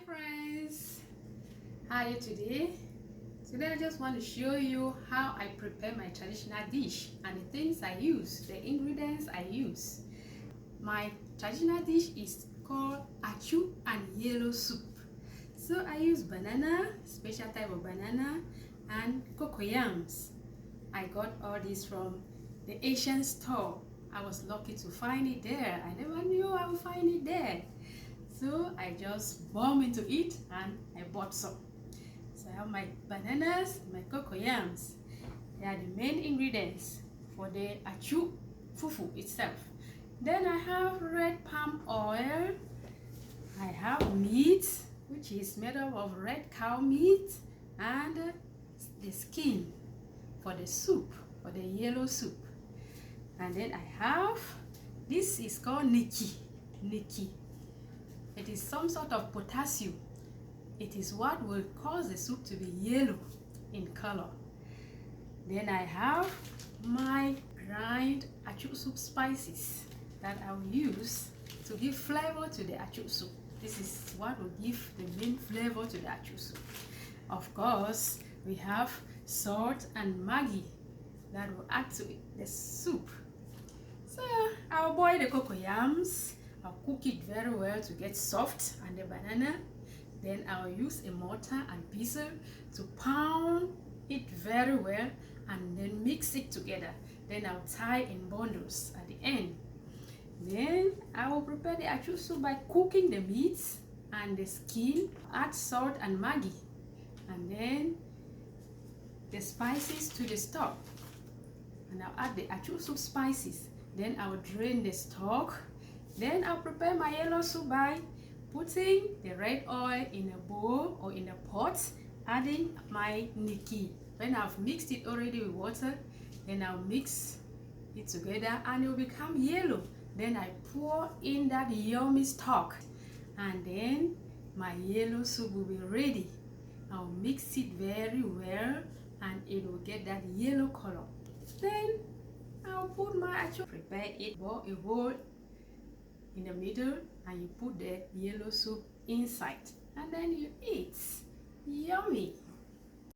Friends, how are you today? Today I just want to show you how I prepare my traditional dish and the things I use, the ingredients I use. My traditional dish is called Achu and Yellow Soup. So I use banana, special type of banana, and cocoyams. I got all this from the Asian store. I was lucky to find it there. I never knew I would find it there. So I just bomb into it and I bought some. So I have my bananas, my cocoyams. They are the main ingredients for the achu fufu itself. Then I have red palm oil. I have meat, which is made up of red cow meat, and the skin for the soup, for the yellow soup. And then I have, this is called niki. It is some sort of potassium. It is what will cause the soup to be yellow in color. Then I have my grind achu soup spices that I will use to give flavor to the achu soup. This is what will give the main flavor to the achu soup. Of course, we have salt and Maggi that will add to the soup. So I'll boil the cocoyams. I'll cook it very well to get soft, and the banana. Then I'll use a mortar and pestle to pound it very well and then mix it together. Then I'll tie in bundles at the end. Then I will prepare the achu soup by cooking the meat and the skin, add salt and Maggi, and then the spices to the stock. And I'll add the achu soup spices. Then I'll drain the stock. Then I'll prepare my yellow soup by putting the red oil in a bowl or in a pot, adding my niki. When I've mixed it already with water, then I'll mix it together and it will become yellow. Then I pour in that yummy stock, and then my yellow soup will be ready. I'll mix it very well and it will get that yellow color. Then I'll put my achu, prepare it, boil a hole in the middle, and you put the yellow soup inside, and then you eat. Yummy!